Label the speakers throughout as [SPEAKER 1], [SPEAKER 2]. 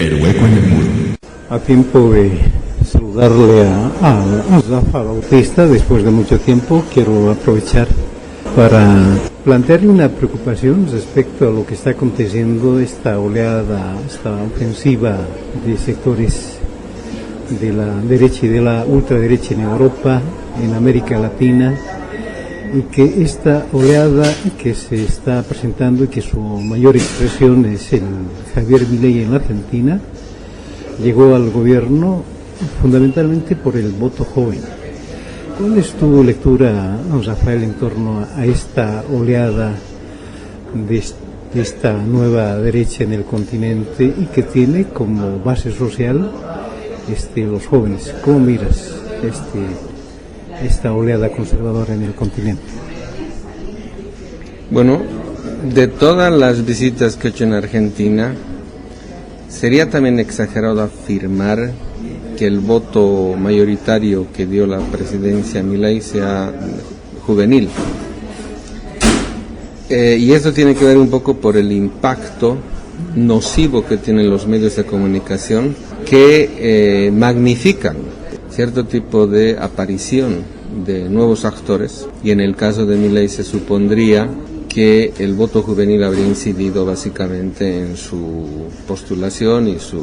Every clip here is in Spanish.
[SPEAKER 1] El hueco en el muro.
[SPEAKER 2] A tiempo de saludarle a Zafa Bautista, después de mucho tiempo, quiero aprovechar para plantearle una preocupación respecto a lo que está aconteciendo, esta oleada, esta ofensiva de sectores de la derecha y de la ultraderecha en Europa, en América Latina, y que esta oleada que se está presentando y que su mayor expresión es el Javier Milei en la Argentina, llegó al gobierno fundamentalmente por el voto joven. ¿Cuál es tu lectura, Rafael, en torno a esta oleada de esta nueva derecha en el continente y que tiene como base social los jóvenes? ¿Cómo miras esta oleada conservadora en el continente?
[SPEAKER 3] Bueno, de todas las visitas que he hecho en Argentina, sería también exagerado afirmar que el voto mayoritario que dio la presidencia a Milei sea juvenil. Y eso tiene que ver un poco por el impacto nocivo que tienen los medios de comunicación que magnifican cierto tipo de aparición de nuevos actores, y en el caso de Milei se supondría que el voto juvenil habría incidido básicamente en su postulación y su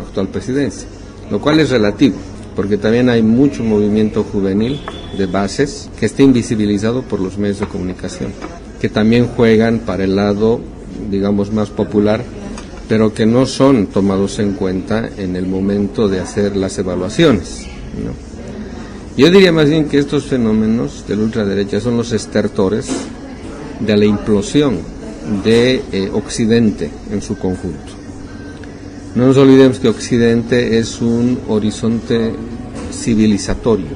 [SPEAKER 3] actual presidencia, lo cual es relativo, porque también hay mucho movimiento juvenil de bases que está invisibilizado por los medios de comunicación, que también juegan para el lado, digamos, más popular, pero que no son tomados en cuenta en el momento de hacer las evaluaciones, ¿no? Yo diría más bien que estos fenómenos de la ultraderecha son los estertores de la implosión de Occidente en su conjunto. No nos olvidemos que Occidente es un horizonte civilizatorio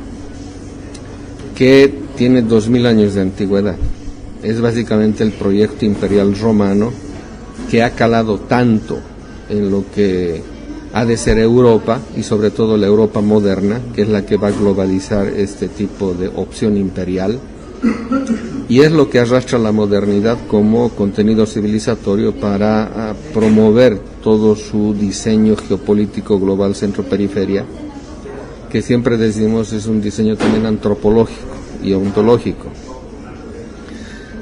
[SPEAKER 3] que tiene 2000 años de antigüedad. Es básicamente el proyecto imperial romano que ha calado tanto en lo que ha de ser Europa, y sobre todo la Europa moderna, que es la que va a globalizar este tipo de opción imperial, y es lo que arrastra la modernidad como contenido civilizatorio para promover todo su diseño geopolítico global centro-periferia, que siempre decimos es un diseño también antropológico y ontológico.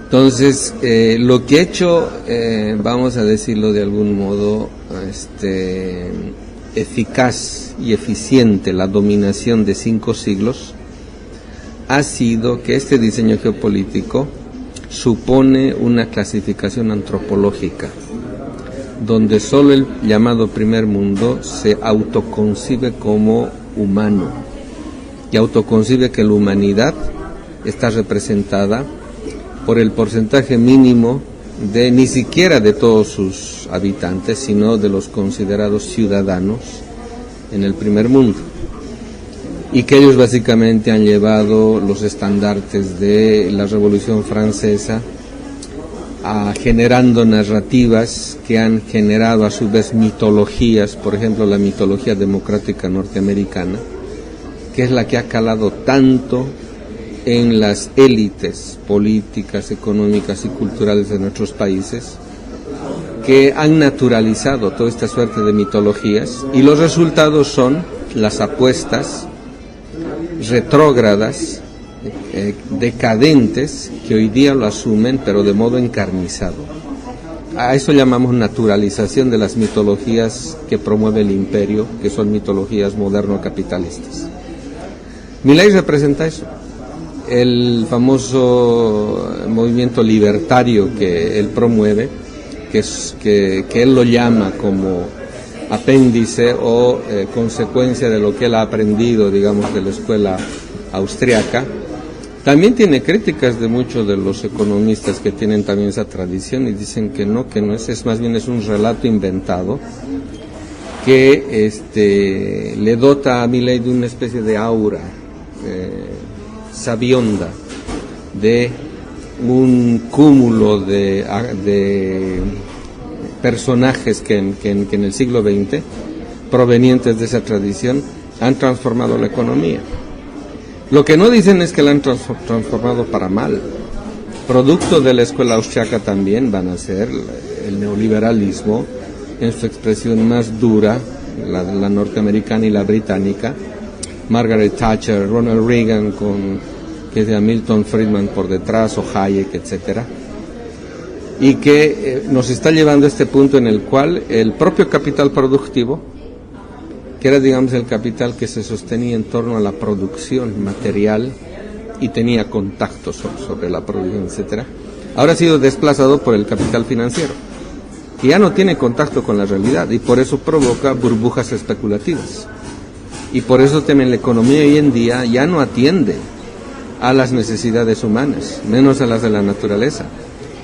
[SPEAKER 3] Entonces, lo que ha hecho, vamos a decirlo de algún modo, eficaz y eficiente la dominación de 5 siglos, ha sido que este diseño geopolítico supone una clasificación antropológica, donde solo el llamado primer mundo se autoconcibe como humano, y autoconcibe que la humanidad está representada por el porcentaje mínimo de, ni siquiera de todos sus habitantes, sino de los considerados ciudadanos en el primer mundo, y que ellos básicamente han llevado los estandartes de la Revolución Francesa generando narrativas que han generado a su vez mitologías, por ejemplo la mitología democrática norteamericana, que es la que ha calado tanto en las élites políticas, económicas y culturales de nuestros países, que han naturalizado toda esta suerte de mitologías, y los resultados son las apuestas retrógradas, decadentes, que hoy día lo asumen, pero de modo encarnizado. A eso llamamos naturalización de las mitologías que promueve el imperio, que son mitologías moderno-capitalistas. Milei representa eso. El famoso movimiento libertario que él promueve, que él lo llama como apéndice o consecuencia de lo que él ha aprendido, digamos, de la escuela austriaca, también tiene críticas de muchos de los economistas que tienen también esa tradición y dicen que no es más bien es un relato inventado que le dota a Milei de una especie de aura sabionda, de un cúmulo de personajes que en el siglo XX, provenientes de esa tradición, han transformado la economía. Lo que no dicen es que la han transformado para mal. Producto de la escuela austriaca también van a ser el neoliberalismo en su expresión más dura, la norteamericana y la británica, Margaret Thatcher, Ronald Reagan, con que sea Milton Friedman por detrás, o Hayek, etcétera, y que nos está llevando a este punto en el cual el propio capital productivo, que era, digamos, el capital que se sostenía en torno a la producción material y tenía contactos sobre la producción, etcétera, ahora ha sido desplazado por el capital financiero y ya no tiene contacto con la realidad, y por eso provoca burbujas especulativas, y por eso también la economía hoy en día ya no atiende a las necesidades humanas, menos a las de la naturaleza.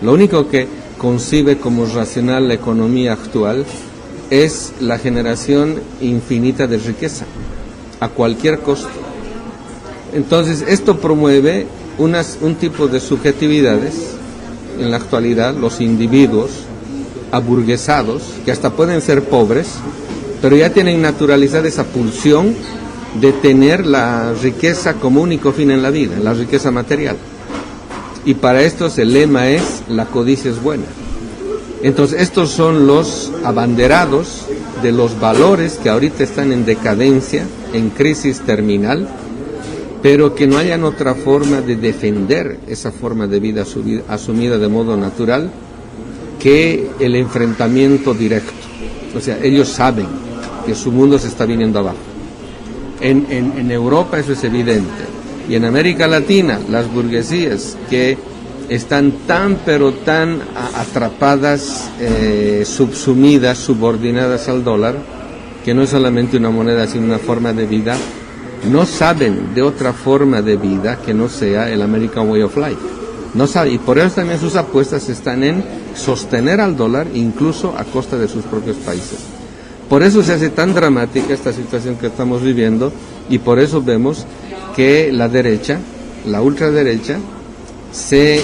[SPEAKER 3] Lo único que concibe como racional la economía actual es la generación infinita de riqueza, a cualquier costo. Entonces, esto promueve un tipo de subjetividades, en la actualidad, los individuos aburguesados, que hasta pueden ser pobres, pero ya tienen naturalizada esa pulsión de tener la riqueza como único fin en la vida, la riqueza material. Y para estos el lema es: la codicia es buena. Entonces, estos son los abanderados de los valores que ahorita están en decadencia, en crisis terminal, pero que no hayan otra forma de defender esa forma de vida asumida de modo natural que el enfrentamiento directo. O sea, ellos saben que su mundo se está viniendo abajo. En Europa eso es evidente, y en América Latina las burguesías que están tan pero tan atrapadas, subsumidas, subordinadas al dólar, que no es solamente una moneda sino una forma de vida, no saben de otra forma de vida que no sea el American Way of Life. No saben, y por eso también sus apuestas están en sostener al dólar, incluso a costa de sus propios países. Por eso se hace tan dramática esta situación que estamos viviendo, y por eso vemos que la derecha, la ultraderecha, se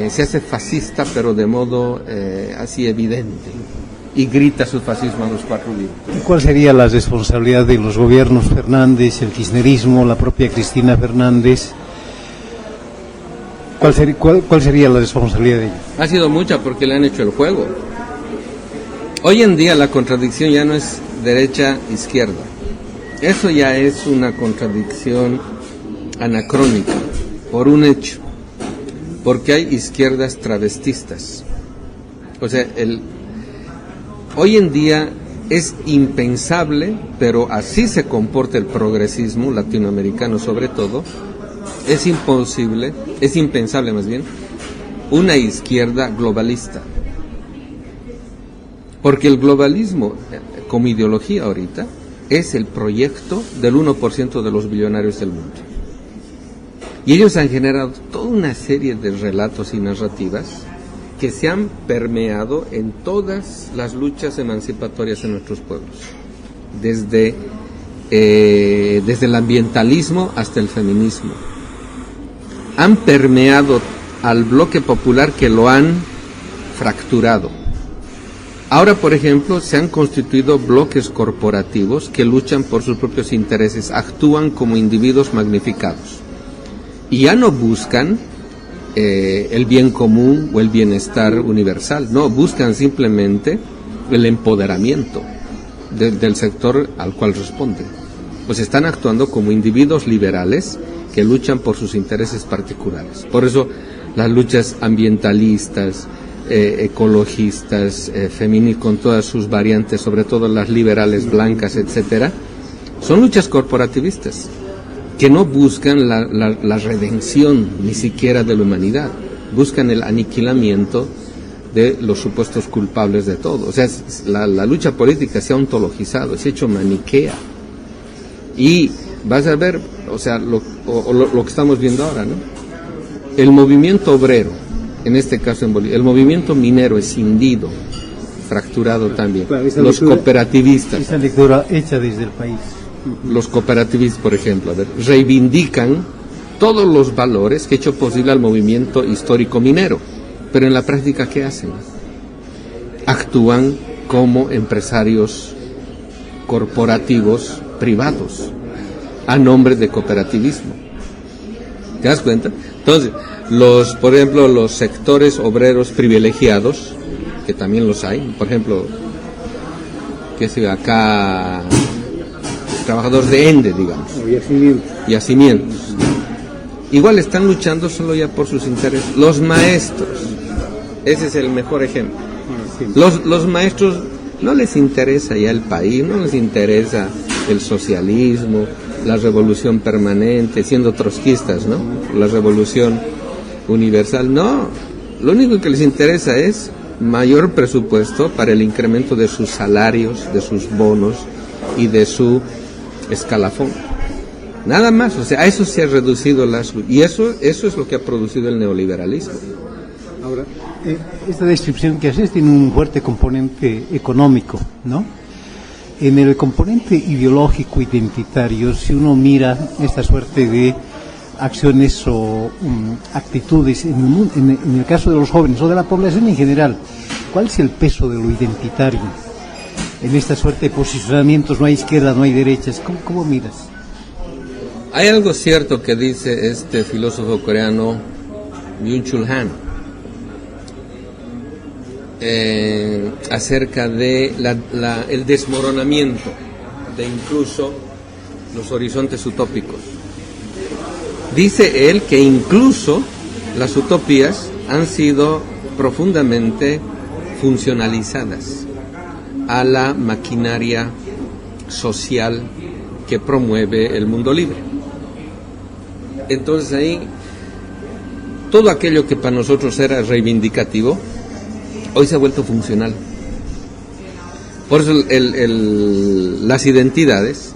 [SPEAKER 3] hace fascista, pero de modo así evidente, y grita su fascismo a los cuatro vientos.
[SPEAKER 2] ¿Cuál sería la responsabilidad de los gobiernos Fernández, el kirchnerismo, la propia Cristina Fernández? ¿Cuál sería la responsabilidad de ellos?
[SPEAKER 3] Ha sido mucha, porque le han hecho el juego. Hoy en día la contradicción ya no es derecha-izquierda. Eso ya es una contradicción anacrónica, por un hecho. Porque hay izquierdas travestistas. O sea, hoy en día es impensable, pero así se comporta el progresismo latinoamericano sobre todo, es impensable más bien, una izquierda globalista. Porque el globalismo, como ideología ahorita, es el proyecto del 1% de los billonarios del mundo. Y ellos han generado toda una serie de relatos y narrativas que se han permeado en todas las luchas emancipatorias en nuestros pueblos, desde el ambientalismo hasta el feminismo. Han permeado al bloque popular, que lo han fracturado. Ahora, por ejemplo, se han constituido bloques corporativos que luchan por sus propios intereses, actúan como individuos magnificados. Y ya no buscan el bien común o el bienestar universal, no, buscan simplemente el empoderamiento del sector al cual responden. Pues están actuando como individuos liberales que luchan por sus intereses particulares. Por eso las luchas ambientalistas, ecologistas, feministas, con todas sus variantes, sobre todo las liberales blancas, etcétera, son luchas corporativistas que no buscan la redención ni siquiera de la humanidad, buscan el aniquilamiento de los supuestos culpables de todo. O sea, la lucha política se ha ontologizado, se ha hecho maniquea. Y vas a ver, o sea, lo que estamos viendo ahora, ¿no? El movimiento obrero, en este caso en Bolivia, el movimiento minero escindido, fracturado también, claro, los cooperativistas.
[SPEAKER 2] Esa lectura hecha desde el país.
[SPEAKER 3] Los cooperativistas, por ejemplo, reivindican todos los valores que han hecho posible al movimiento histórico minero, pero en la práctica, ¿qué hacen? Actúan como empresarios corporativos privados a nombre de cooperativismo. ¿Te das cuenta? Entonces, por ejemplo, los sectores obreros privilegiados, que también los hay, por ejemplo, qué sé yo, acá, trabajadores de Ende, digamos,
[SPEAKER 2] Yacimientos.
[SPEAKER 3] yacimientos. Igual están luchando solo ya por sus intereses. Los maestros, ese es el mejor ejemplo. Los maestros no les interesa ya el país, no les interesa el socialismo, la revolución permanente, siendo trotskistas, ¿no? La revolución universal, no. Lo único que les interesa es mayor presupuesto para el incremento de sus salarios, de sus bonos y de su escalafón. Nada más, o sea, a eso se ha reducido y eso es lo que ha producido el neoliberalismo.
[SPEAKER 2] Ahora, esta descripción que haces tiene un fuerte componente económico, ¿no? En el componente ideológico identitario, si uno mira esta suerte de acciones o actitudes en el caso de los jóvenes o de la población en general, ¿cuál es el peso de lo identitario en esta suerte de posicionamientos? No hay izquierda, no hay derechas. ¿Cómo miras?
[SPEAKER 3] Hay algo cierto que dice este filósofo coreano Byung-Chul Han acerca de el desmoronamiento de incluso los horizontes utópicos. Dice él que incluso las utopías han sido profundamente funcionalizadas a la maquinaria social que promueve el mundo libre. Entonces ahí, todo aquello que para nosotros era reivindicativo, hoy se ha vuelto funcional. Por eso las identidades,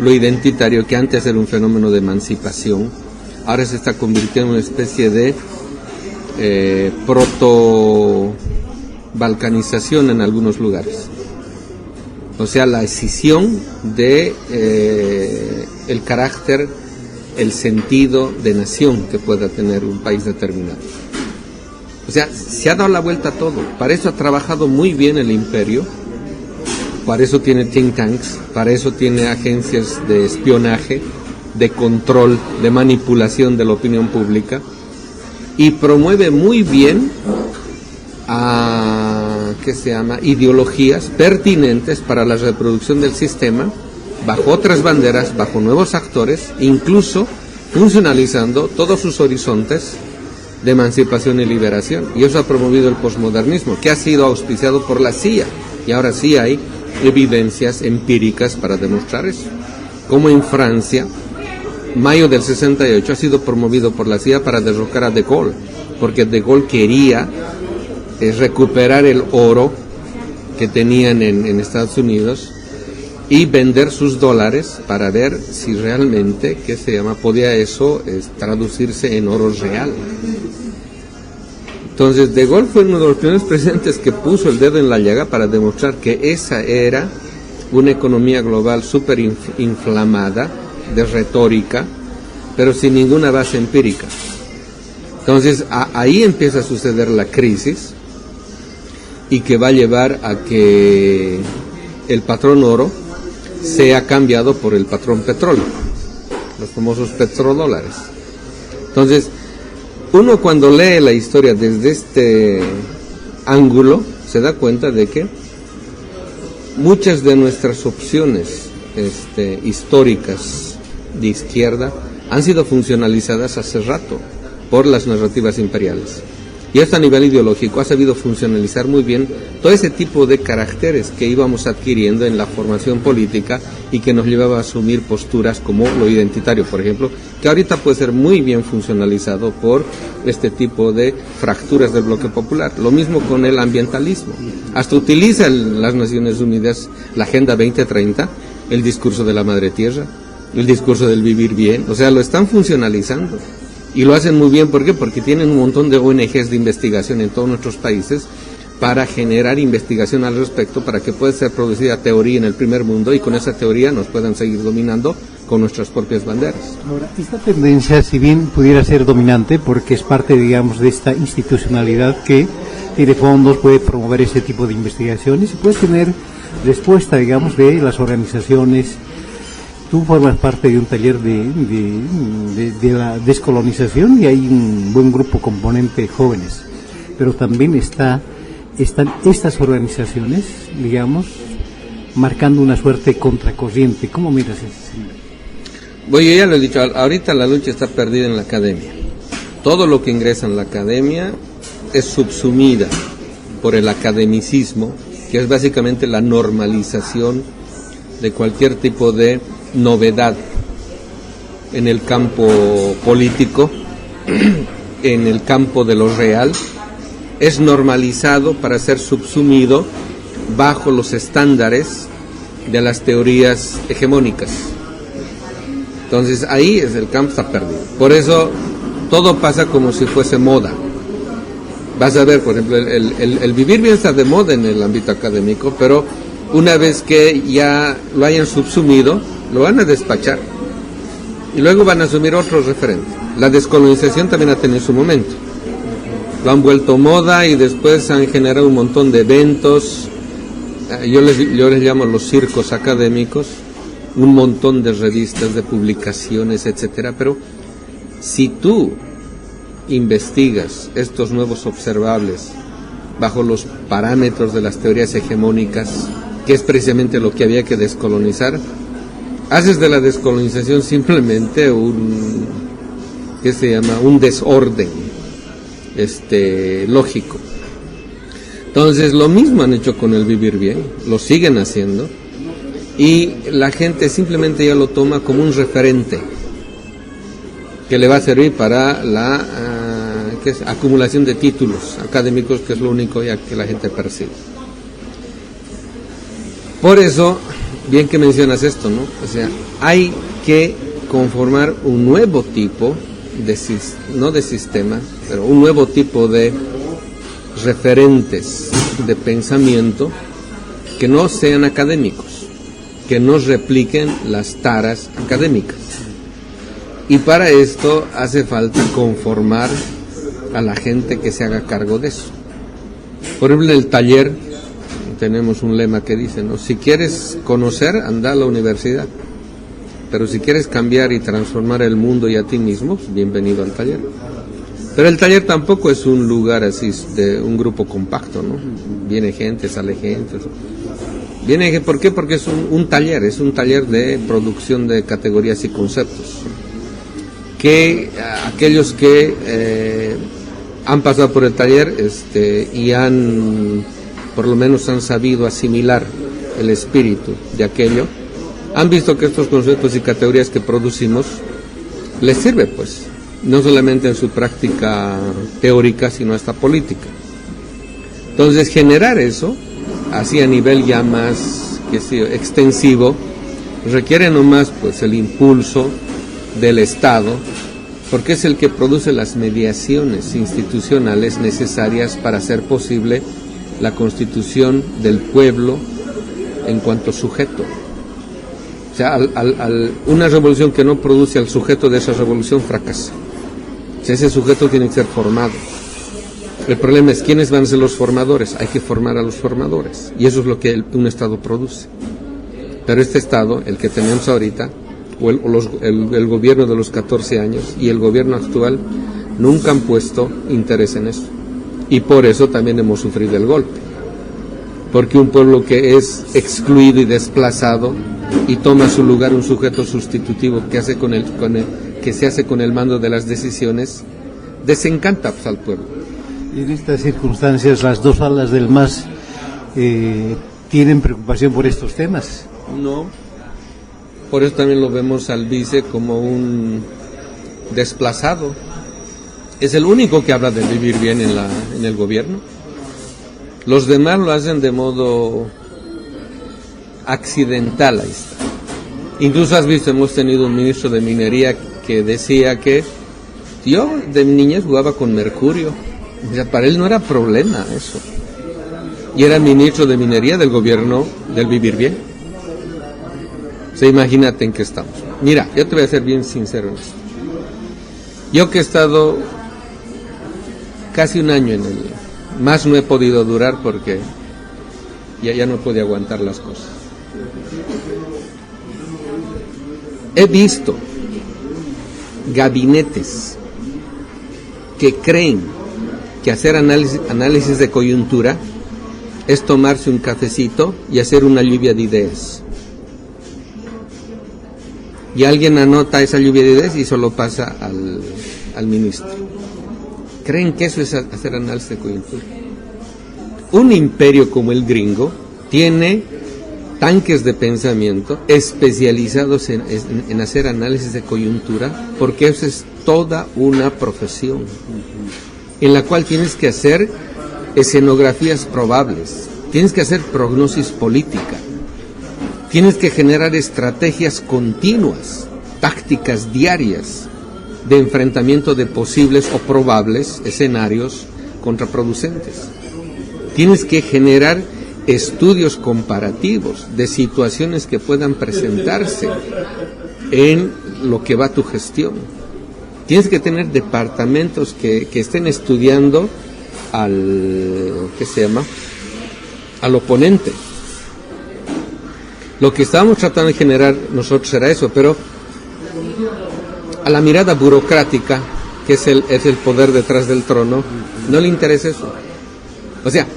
[SPEAKER 3] lo identitario, que antes era un fenómeno de emancipación, ahora se está convirtiendo en una especie de proto-balcanización en algunos lugares. O sea, la escisión de el carácter, el sentido de nación que pueda tener un país determinado. O sea, se ha dado la vuelta a todo. Para eso ha trabajado muy bien el imperio, para eso tiene think tanks, para eso tiene agencias de espionaje, de control, de manipulación de la opinión pública, y promueve muy bien ideologías pertinentes para la reproducción del sistema, bajo otras banderas, bajo nuevos actores, incluso funcionalizando todos sus horizontes de emancipación y liberación. Y eso ha promovido el posmodernismo, que ha sido auspiciado por la CIA, y ahora sí hay evidencias empíricas para demostrar eso. Como en Francia, mayo del 68 ha sido promovido por la CIA para derrocar a De Gaulle, porque De Gaulle quería recuperar el oro que tenían en Estados Unidos y vender sus dólares para ver si realmente, podía eso traducirse en oro real. Entonces, De Gaulle fue uno de los primeros presidentes que puso el dedo en la llaga para demostrar que esa era una economía global súper inflamada, de retórica, pero sin ninguna base empírica. Entonces, ahí empieza a suceder la crisis, y que va a llevar a que el patrón oro sea cambiado por el patrón petróleo, los famosos petrodólares. Entonces, uno cuando lee la historia desde este ángulo se da cuenta de que muchas de nuestras opciones históricas de izquierda han sido funcionalizadas hace rato por las narrativas imperiales. Y esto a nivel ideológico ha sabido funcionalizar muy bien todo ese tipo de caracteres que íbamos adquiriendo en la formación política y que nos llevaba a asumir posturas como lo identitario, por ejemplo, que ahorita puede ser muy bien funcionalizado por este tipo de fracturas del bloque popular. Lo mismo con el ambientalismo. Hasta utiliza las Naciones Unidas la Agenda 2030, el discurso de la Madre Tierra, el discurso del vivir bien, o sea, lo están funcionalizando. Y lo hacen muy bien, ¿por qué? Porque tienen un montón de ONGs de investigación en todos nuestros países para generar investigación al respecto, para que pueda ser producida teoría en el primer mundo y con esa teoría nos puedan seguir dominando con nuestras propias banderas. Ahora,
[SPEAKER 2] esta tendencia, si bien pudiera ser dominante, porque es parte, digamos, de esta institucionalidad que tiene fondos, puede promover ese tipo de investigaciones y puede tener respuesta, digamos, de las organizaciones. Tú formas parte de un taller de la descolonización y hay un buen grupo componente de jóvenes, pero también están estas organizaciones, digamos, marcando una suerte contracorriente. ¿Cómo miras eso?
[SPEAKER 3] Bueno, yo ya lo he dicho, ahorita la lucha está perdida en la academia. Todo lo que ingresa en la academia es subsumida por el academicismo, que es básicamente la normalización de cualquier tipo de novedad en el campo político, en el campo de lo real, es normalizado para ser subsumido bajo los estándares de las teorías hegemónicas. Entonces ahí el campo está perdido. Por eso todo pasa como si fuese moda. Vas a ver, por ejemplo, el vivir bien está de moda en el ámbito académico, pero una vez que ya lo hayan subsumido, lo van a despachar. Y luego van a asumir otros referentes. La descolonización también ha tenido su momento. Lo han vuelto moda y después han generado un montón de eventos. Yo les llamo los circos académicos, un montón de revistas, de publicaciones, etcétera. Pero si tú investigas estos nuevos observables bajo los parámetros de las teorías hegemónicas, que es precisamente lo que había que descolonizar, haces de la descolonización simplemente un desorden lógico. Entonces lo mismo han hecho con el vivir bien, lo siguen haciendo, y la gente simplemente ya lo toma como un referente que le va a servir para la acumulación de títulos académicos, que es lo único ya que la gente percibe. Por eso, bien que mencionas esto, ¿no? O sea, hay que conformar un nuevo tipo no de sistema, pero un nuevo tipo de referentes de pensamiento que no sean académicos, que no repliquen las taras académicas. Y para esto hace falta conformar a la gente que se haga cargo de eso. Por ejemplo, en el taller tenemos un lema que dice, ¿no? Si quieres conocer, anda a la universidad. Pero si quieres cambiar y transformar el mundo y a ti mismo, bienvenido al taller. Pero el taller tampoco es un lugar así de un grupo compacto, ¿no? Viene gente, sale gente. ¿Por qué? Porque es un taller de producción de categorías y conceptos. Que aquellos que han pasado por el taller y por lo menos han sabido asimilar el espíritu de aquello, han visto que estos conceptos y categorías que producimos les sirve, pues, no solamente en su práctica teórica, sino hasta política. Entonces, generar eso, así a nivel ya más extensivo, requiere nomás pues el impulso del Estado, porque es el que produce las mediaciones institucionales necesarias para hacer posible la constitución del pueblo en cuanto sujeto. O sea, una revolución que no produce al sujeto de esa revolución fracasa. O sea, ese sujeto tiene que ser formado. El problema es quiénes van a ser los formadores. Hay que formar a los formadores. Y eso es lo que un Estado produce. Pero este Estado, el que tenemos ahorita, o el gobierno de los 14 años y el gobierno actual, nunca han puesto interés en eso. Y por eso también hemos sufrido el golpe. Porque un pueblo que es excluido y desplazado y toma su lugar un sujeto sustitutivo que se hace con el mando de las decisiones, desencanta pues, al pueblo.
[SPEAKER 2] Y en estas circunstancias las dos alas del MAS tienen preocupación por estos temas.
[SPEAKER 3] No, por eso también lo vemos al vice como un desplazado. Es el único que habla de vivir bien en el gobierno. Los demás lo hacen de modo accidental, ahí está. Incluso has visto, hemos tenido un ministro de minería que decía que yo de niñez jugaba con mercurio. O sea, para él no era problema eso. Y era ministro de minería del gobierno del vivir bien. O sea, imagínate en qué estamos. Mira, yo te voy a ser bien sincero en esto. Yo que he estado casi un año en el... Más no he podido durar porque ya no podía aguantar las cosas. He visto gabinetes que creen que hacer análisis de coyuntura es tomarse un cafecito y hacer una lluvia de ideas. Y alguien anota esa lluvia de ideas y eso lo pasa al ministro. ¿Creen que eso es hacer análisis de coyuntura? Un imperio como el gringo tiene tanques de pensamiento especializados en hacer análisis de coyuntura, porque eso es toda una profesión en la cual tienes que hacer escenografías probables, tienes que hacer prognosis política, tienes que generar estrategias continuas, tácticas diarias de enfrentamiento de posibles o probables escenarios contraproducentes. Tienes que generar estudios comparativos de situaciones que puedan presentarse en lo que va tu gestión. Tienes que tener departamentos que estén estudiando al oponente. Lo que estábamos tratando de generar nosotros era eso, pero a la mirada burocrática, que es el poder detrás del trono, no le interesa eso. O sea,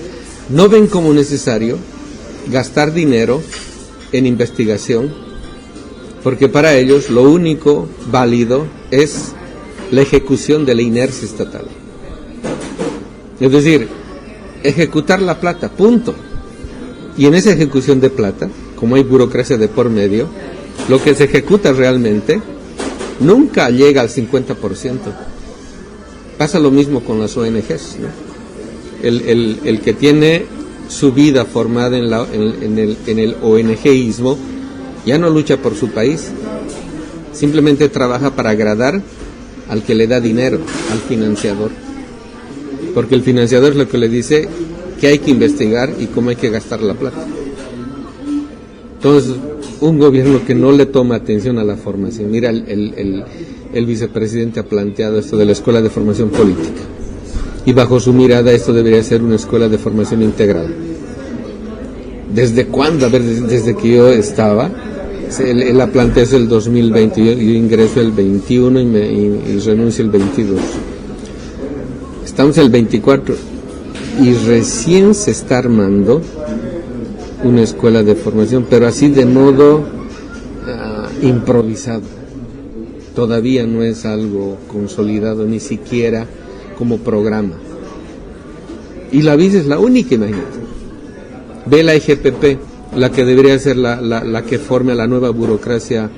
[SPEAKER 3] no ven como necesario gastar dinero en investigación, porque para ellos lo único válido es la ejecución de la inercia estatal. Es decir, ejecutar la plata, punto. Y en esa ejecución de plata, como hay burocracia de por medio, lo que se ejecuta realmente nunca llega al 50%. Pasa lo mismo con las ONGs, ¿no? El que tiene su vida formada en el ONGismo ya no lucha por su país, simplemente trabaja para agradar al que le da dinero, al financiador, porque el financiador es lo que le dice que hay que investigar y cómo hay que gastar la plata. Entonces, un gobierno que no le toma atención a la formación, mira, el vicepresidente ha planteado esto de la Escuela de Formación Política, y bajo su mirada esto debería ser una escuela de formación integral. ¿Desde cuándo? A ver, desde que yo estaba, él la plantea es el 2020, yo ingreso el 21 y renuncio el 22. Estamos el 24 y recién se está armando una escuela de formación, pero así de modo improvisado. Todavía no es algo consolidado, ni siquiera como programa. Y la BIS es la única, imagínate. Ve la IGPP, la que debería ser la que forme a la nueva burocracia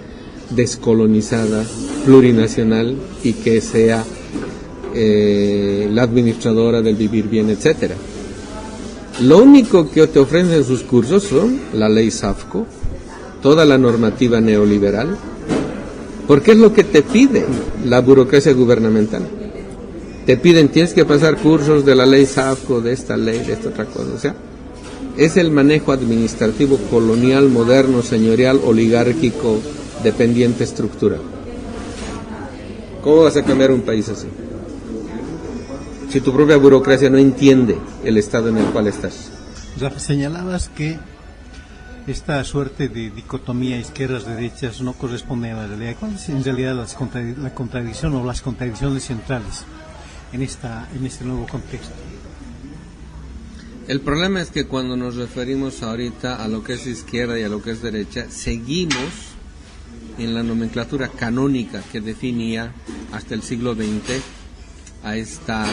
[SPEAKER 3] descolonizada, plurinacional, y que sea la administradora del vivir bien, etcétera. Lo único que te ofrecen en sus cursos son la ley SAFCO, toda la normativa neoliberal, porque es lo que te pide la burocracia gubernamental. Te piden, tienes que pasar cursos de la ley SAFCO, de esta ley, de esta otra cosa. O sea, es el manejo administrativo colonial, moderno, señorial, oligárquico, dependiente, estructural. ¿Cómo vas a cambiar un país así? Si tu propia burocracia no entiende el estado en el cual estás.
[SPEAKER 2] Rafa, señalabas que esta suerte de dicotomía izquierdas-derechas no corresponde a la realidad. ¿Cuál es en realidad la contradicción o las contradicciones centrales en este nuevo contexto?
[SPEAKER 3] El problema es que cuando nos referimos ahorita a lo que es izquierda y a lo que es derecha, seguimos en la nomenclatura canónica que definía hasta el siglo XX a esta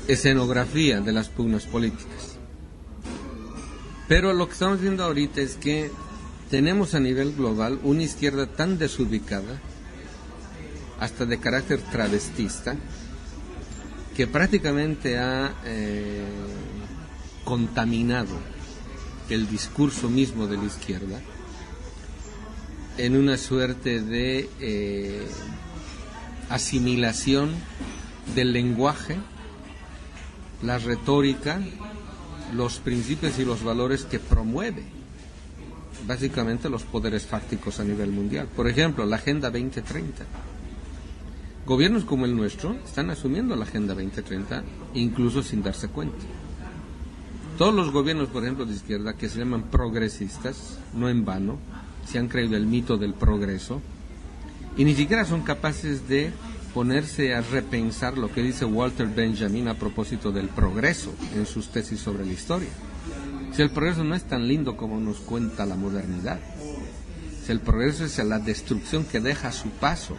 [SPEAKER 3] escenografía de las pugnas políticas. Pero lo que estamos viendo ahorita es que tenemos a nivel global una izquierda tan desubicada, hasta de carácter travestista, que prácticamente ha contaminado el discurso mismo de la izquierda en una suerte de asimilación del lenguaje, la retórica, los principios y los valores que promueve básicamente los poderes fácticos a nivel mundial. Por ejemplo, la Agenda 2030. Gobiernos como el nuestro están asumiendo la Agenda 2030 incluso sin darse cuenta. Todos los gobiernos, por ejemplo, de izquierda, que se llaman progresistas, no en vano, se han creído el mito del progreso y ni siquiera son capaces de ponerse a repensar lo que dice Walter Benjamin a propósito del progreso en sus tesis sobre la historia. Si el progreso no es tan lindo como nos cuenta la modernidad, si el progreso es la destrucción que deja a su paso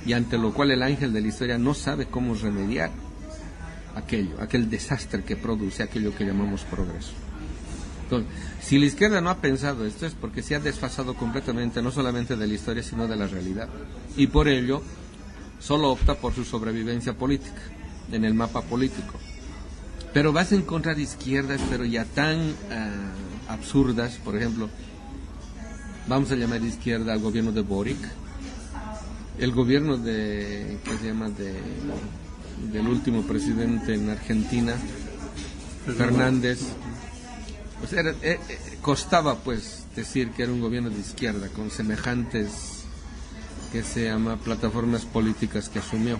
[SPEAKER 3] y ante lo cual el ángel de la historia no sabe cómo remediar aquel desastre que produce aquello que llamamos progreso. Entonces, si la izquierda no ha pensado esto es porque se ha desfasado completamente no solamente de la historia sino de la realidad, y por ello solo opta por su sobrevivencia política en el mapa político. Pero vas a encontrar izquierdas pero ya tan absurdas. Por ejemplo, vamos a llamar izquierda al gobierno de Boric, el gobierno del último presidente en Argentina, Fernández. Pues costaba pues decir que era un gobierno de izquierda con semejantes plataformas políticas que asumió.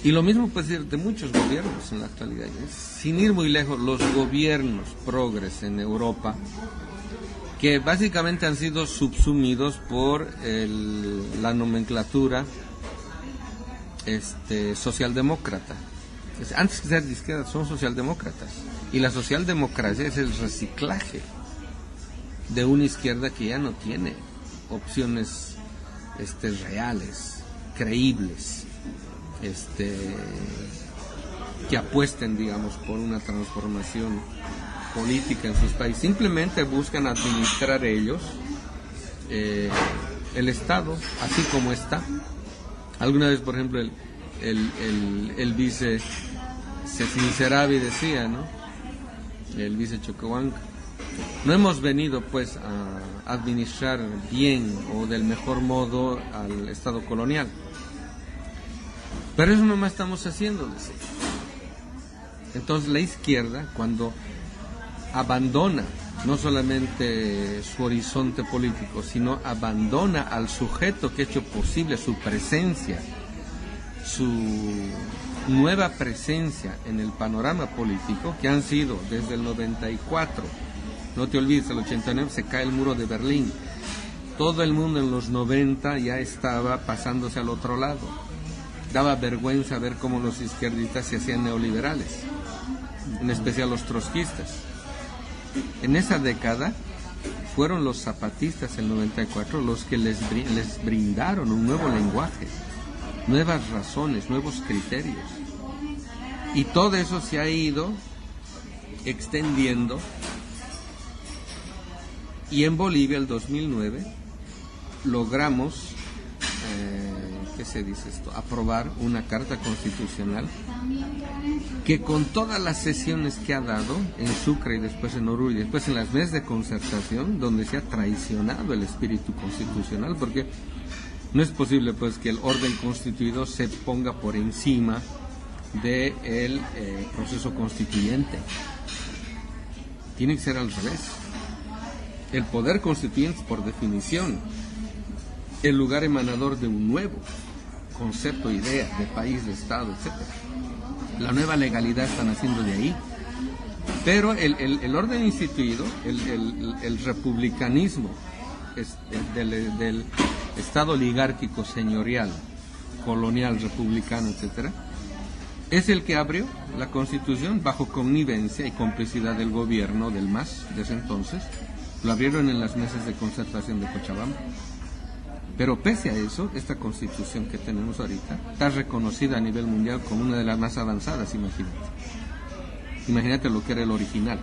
[SPEAKER 3] Y lo mismo puede decir de muchos gobiernos en la actualidad. Sin ir muy lejos, los gobiernos progres en Europa, que básicamente han sido subsumidos por la nomenclatura socialdemócrata. Antes que ser de izquierda son socialdemócratas, y la socialdemocracia es el reciclaje de una izquierda que ya no tiene opciones reales, creíbles, que apuesten, digamos, por una transformación política en sus países. Simplemente buscan administrar ellos el Estado así como está. Alguna vez, por ejemplo, el vice se sinceraba y decía, ¿no?, el vice Choquehuanca: no hemos venido pues a administrar bien o del mejor modo al Estado colonial, pero eso nomás estamos haciendo, decía. Entonces la izquierda, cuando abandona no solamente su horizonte político, sino abandona al sujeto que ha hecho posible su presencia, su nueva presencia en el panorama político, que han sido desde el 94, no te olvides, el 89 se cae el muro de Berlín, todo el mundo en los 90 ya estaba pasándose al otro lado, daba vergüenza ver cómo los izquierdistas se hacían neoliberales, en especial los trotskistas. En esa década fueron los zapatistas, el 94, los que les brindaron un nuevo lenguaje, nuevas razones, nuevos criterios. Y todo eso se ha ido extendiendo. Y en Bolivia, el 2009, logramos, ¿qué se dice esto?, aprobar una carta constitucional que, con todas las sesiones que ha dado en Sucre y después en Oruro y después en las mesas de concertación, donde se ha traicionado el espíritu constitucional, porque no es posible pues que el orden constituido se ponga por encima del proceso constituyente. Tiene que ser al revés. El poder constituyente es, por definición, el lugar emanador de un nuevo concepto, idea de país, de Estado, etc. La nueva legalidad está naciendo de ahí. Pero el orden instituido, el republicanismo del Estado oligárquico señorial, colonial, republicano, etc., es el que abrió la Constitución bajo connivencia y complicidad del gobierno del MAS de ese entonces. Lo abrieron en las mesas de concertación de Cochabamba. Pero pese a eso, esta Constitución que tenemos ahorita está reconocida a nivel mundial como una de las más avanzadas, imagínate. Imagínate lo que era el original.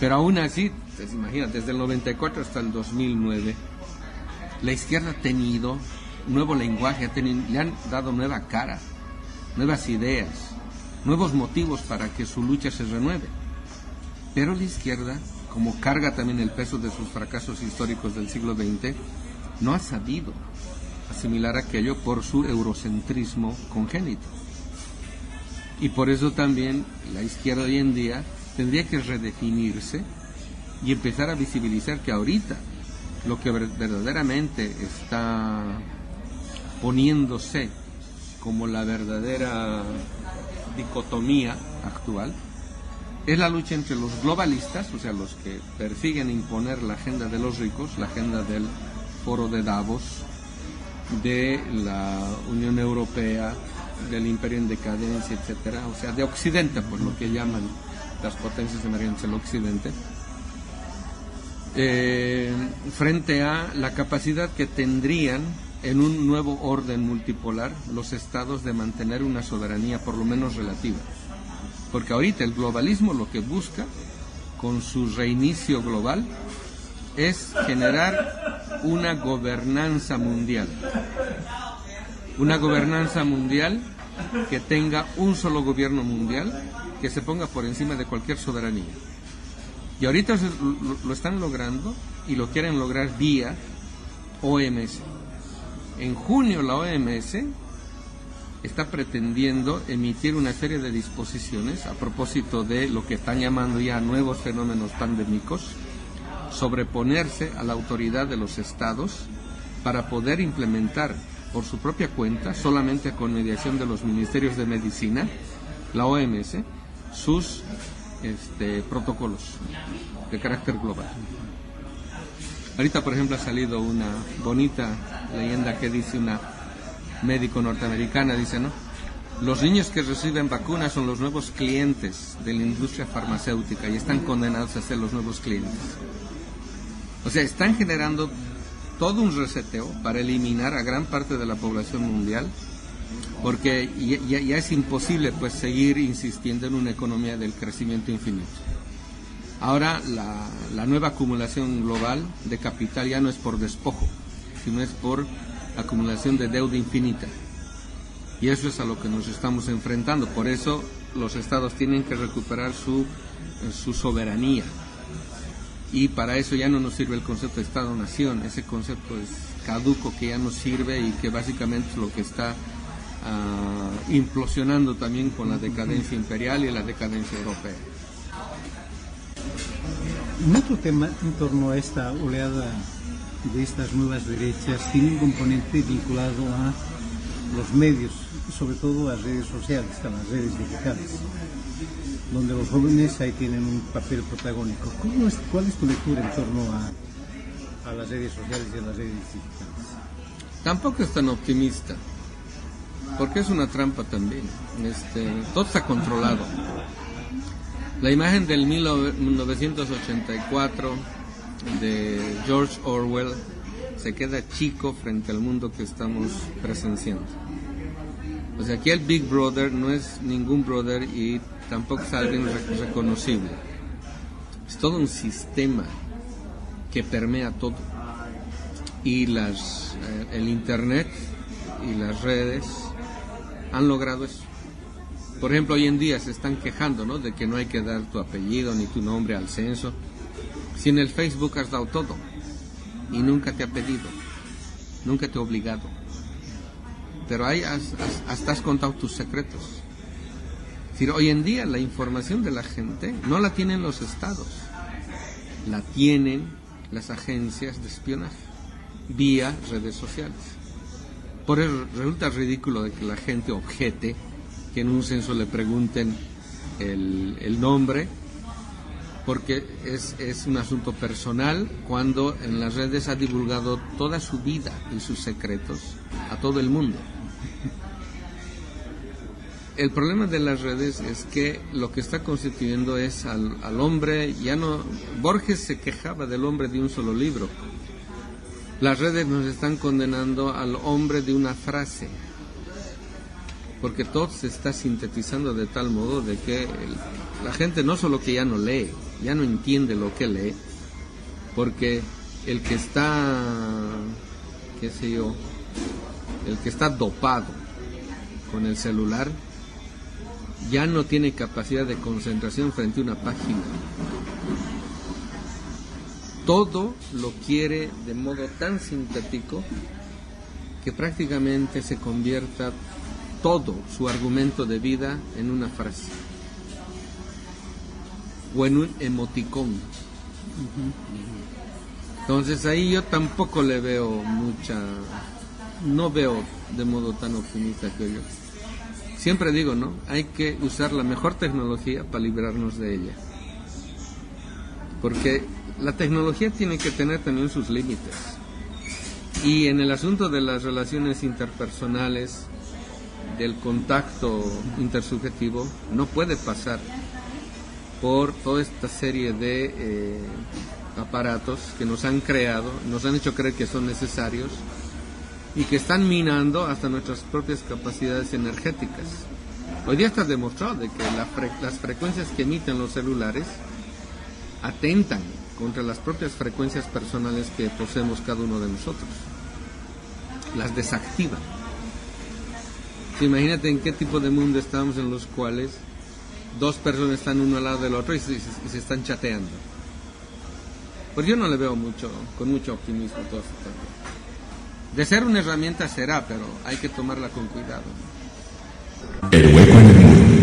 [SPEAKER 3] Pero aún así, pues, imagínate, desde el 94 hasta el 2009, la izquierda ha tenido nuevo lenguaje, le han dado nueva cara, nuevas ideas, nuevos motivos para que su lucha se renueve. Pero la izquierda, como carga también el peso de sus fracasos históricos del siglo XX, no ha sabido asimilar aquello por su eurocentrismo congénito. Y por eso también la izquierda hoy en día tendría que redefinirse y empezar a visibilizar que ahorita lo que verdaderamente está poniéndose como la verdadera dicotomía actual es la lucha entre los globalistas, o sea, los que persiguen imponer la agenda de los ricos, la agenda del foro de Davos, de la Unión Europea, del imperio en decadencia, etcétera, o sea, de Occidente, por lo que llaman las potencias emergentes del Occidente, frente a la capacidad que tendrían en un nuevo orden multipolar los estados de mantener una soberanía por lo menos relativa. Porque ahorita el globalismo lo que busca con su reinicio global es generar una gobernanza mundial. Una gobernanza mundial que tenga un solo gobierno mundial que se ponga por encima de cualquier soberanía. Y ahorita lo están logrando y lo quieren lograr vía OMS. En junio la OMS está pretendiendo emitir una serie de disposiciones a propósito de lo que están llamando ya nuevos fenómenos pandémicos, sobreponerse a la autoridad de los estados para poder implementar por su propia cuenta, solamente con mediación de los ministerios de medicina, la OMS, sus protocolos de carácter global. Ahorita, por ejemplo, ha salido una bonita leyenda que dice una médico norteamericana, dice, ¿no? Los niños que reciben vacunas son los nuevos clientes de la industria farmacéutica y están condenados a ser los nuevos clientes. O sea, están generando todo un reseteo para eliminar a gran parte de la población mundial, porque ya es imposible pues seguir insistiendo en una economía del crecimiento infinito. Ahora la nueva acumulación global de capital ya no es por despojo, sino es por acumulación de deuda infinita. Y eso es a lo que nos estamos enfrentando. Por eso los estados tienen que recuperar su soberanía. Y para eso ya no nos sirve el concepto de Estado-Nación. Ese concepto es caduco, que ya no sirve y que básicamente es lo que está implosionando también con la decadencia imperial y la decadencia europea.
[SPEAKER 2] Un otro tema en torno a esta oleada de estas nuevas derechas tiene un componente vinculado a los medios, sobre todo a las redes sociales, a las redes digitales, donde los jóvenes ahí tienen un papel protagónico. ¿Cuál es tu lectura en torno a las redes sociales y a las redes digitales?
[SPEAKER 3] Tampoco es tan optimista, porque es una trampa también. Todo está controlado. La imagen del 1984 de George Orwell se queda chico frente al mundo que estamos presenciando. O sea, aquí el Big Brother no es ningún brother y tampoco es alguien reconocible. Es todo un sistema que permea todo. Y el Internet y las redes han logrado eso. Por ejemplo, hoy en día se están quejando, ¿no?, de que no hay que dar tu apellido ni tu nombre al censo. Si en el Facebook has dado todo y nunca te ha pedido, nunca te ha obligado. Pero ahí hasta has contado tus secretos. Es decir, hoy en día la información de la gente no la tienen los estados, la tienen las agencias de espionaje vía redes sociales. Por eso resulta ridículo de que la gente objete que en un censo le pregunten el nombre, porque es un asunto personal, cuando en las redes ha divulgado toda su vida y sus secretos a todo el mundo. El problema de las redes es que lo que está constituyendo es al hombre, ya no... Borges se quejaba del hombre de un solo libro. Las redes nos están condenando al hombre de una frase, porque todo se está sintetizando de tal modo de que la gente no solo que ya no lee, ya no entiende lo que lee, porque el que está, el que está dopado con el celular ya no tiene capacidad de concentración frente a una página. Todo lo quiere de modo tan sintético que prácticamente se convierta todo su argumento de vida en una frase o en un emoticón. Entonces ahí yo tampoco le veo no veo de modo tan optimista que yo. Siempre digo, ¿no? Hay que usar la mejor tecnología para librarnos de ella, porque la tecnología tiene que tener también sus límites. Y en el asunto de las relaciones interpersonales, del contacto intersubjetivo, no puede pasar por toda esta serie de aparatos que nos han creado, nos han hecho creer que son necesarios y que están minando hasta nuestras propias capacidades energéticas. Hoy día está demostrado de que las frecuencias que emiten los celulares atentan contra las propias frecuencias personales que poseemos cada uno de nosotros. Las desactivan. Imagínate en qué tipo de mundo estamos en los cuales dos personas están uno al lado del otro y se están chateando. Pues yo no le veo con mucho optimismo todo esto. De ser una herramienta será, pero hay que tomarla con cuidado.